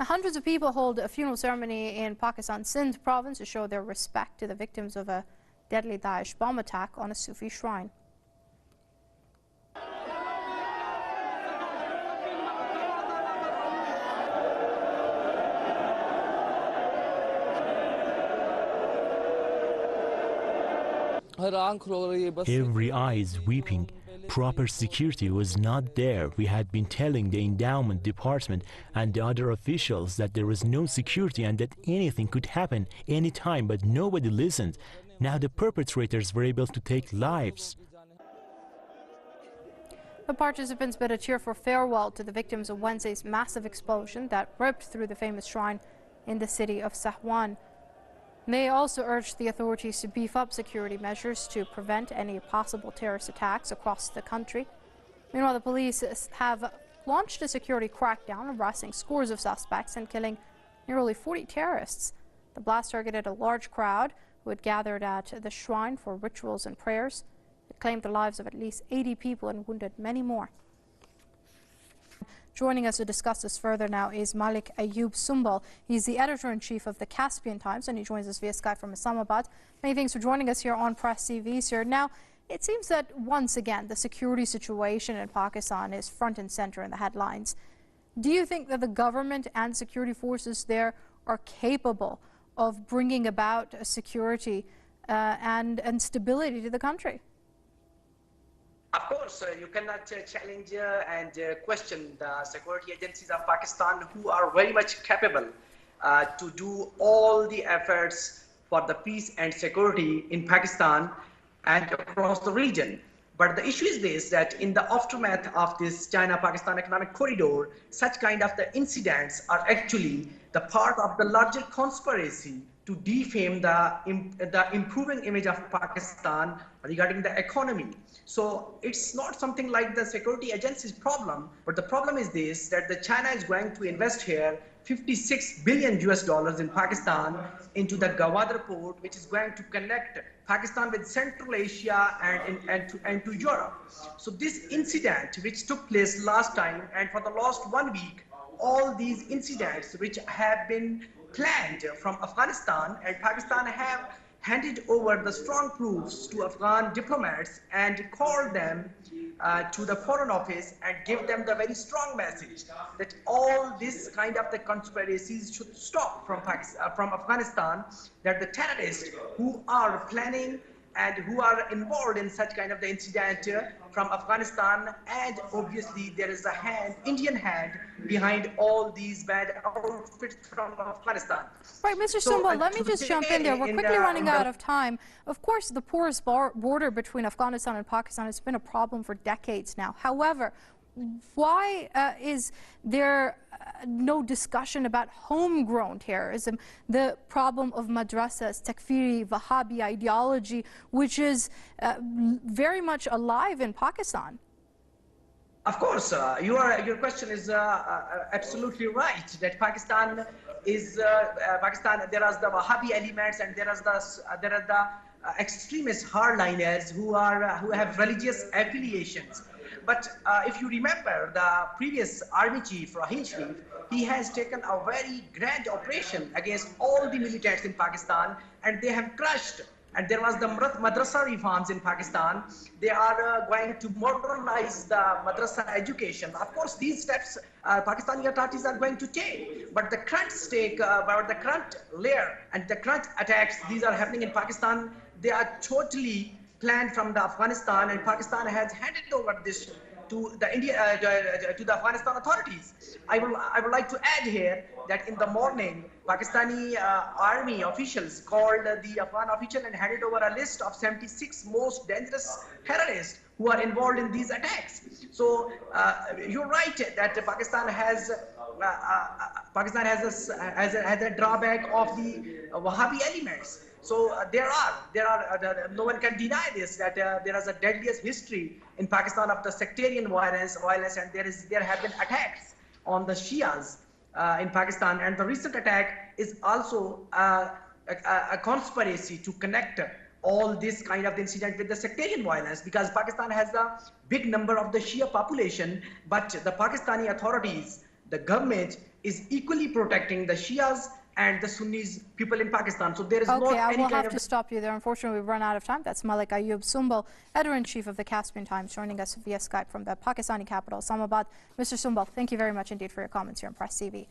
Hundreds of people hold a funeral ceremony in Pakistan's Sindh province to show their respect to the victims of a deadly Daesh bomb attack on a Sufi shrine. Every eye is weeping. Proper security was not there. We had been telling the endowment department and the other officials that there was no security and that anything could happen anytime, but nobody listened. Now the perpetrators were able to take lives. The participants bid a cheerful farewell to the victims of Wednesday's massive explosion that ripped through the famous shrine in the city of Sahwan. They also urged the authorities to beef up security measures to prevent any possible terrorist attacks across the country. Meanwhile, the police have launched a security crackdown, arresting scores of suspects and killing nearly 40 terrorists. The blast targeted a large crowd who had gathered at the shrine for rituals and prayers. It claimed the lives of at least 80 people and wounded many more. Joining us to discuss this further now is Malik Ayub Sumbal. He's the editor-in-chief of the Caspian Times, and he joins us via Skype from Islamabad. Many thanks for joining us here on Press TV, sir. Now, it seems that once again the security situation in Pakistan is front and center in the headlines. Do you think that the government and security forces there are capable of bringing about security and stability to the country? Of course, you cannot challenge and question the security agencies of Pakistan, who are very much capable to do all the efforts for the peace and security in Pakistan and across the region. But the issue is this, that in the aftermath of this China-Pakistan economic corridor, such kind of the incidents are actually the part of the larger conspiracy to defame the improving image of Pakistan regarding the economy. So it's not something like the security agency's problem, but the problem is this, that the China is going to invest here $56 billion in Pakistan into the Gwadar port, which is going to connect Pakistan with Central Asia and to Europe. So this incident which took place last time, and for the last 1 week, all these incidents which have been planned from Afghanistan and Pakistan have handed over the strong proofs to Afghan diplomats and called them to the Foreign Office and give them the very strong message that all this kind of the conspiracies should stop from Afghanistan, that the terrorists who are planning and who are involved in such kind of the incident from Afghanistan, and obviously there is a hand, Indian hand, behind all these bad outfits from Afghanistan. Right, Mr. Sumbal, let me just jump in there. We're quickly running out of time. Of course, the porous border between Afghanistan and Pakistan has been a problem for decades now. However, why is there no discussion about homegrown terrorism, the problem of madrasas, takfiri, Wahhabi ideology, which is very much alive in Pakistan? Of course, your question is absolutely right, that Pakistan is there are the Wahhabi elements and there are the extremist hardliners who have religious affiliations. But if you remember, the previous army chief, Rahim Sharif, he has taken a very grand operation against all the militants in Pakistan, and they have crushed. And there was the madrasa reforms in Pakistan. They are going to modernize the madrasa education. Of course, these steps Pakistani authorities are going to take. But the current the current layer and the current attacks, these are happening in Pakistan, they are totally planned from the Afghanistan, and Pakistan has handed over this to the to the Afghanistan authorities. I would like to add here that in the morning, Pakistani army officials called the Afghan official and handed over a list of 76 most dangerous terrorists who are involved in these attacks. So you're right that Pakistan has a drawback of the Wahhabi elements. So no one can deny this, that there is a deadliest history in Pakistan of the sectarian violence, and there have been attacks on the Shias in Pakistan, and the recent attack is also a conspiracy to connect all this kind of incident with the sectarian violence, because Pakistan has a big number of the Shia population, but the Pakistani authorities, the government, is equally protecting the Shias and the Sunnis people in Pakistan. So there is not Okay, I any will kind have of to stop you there. Unfortunately, we've run out of time. That's Malik Ayub Sumbal, editor-in-chief of the Caspian Times, joining us via Skype from the Pakistani capital, Islamabad. Mr. Sumbal, thank you very much indeed for your comments here on Press TV.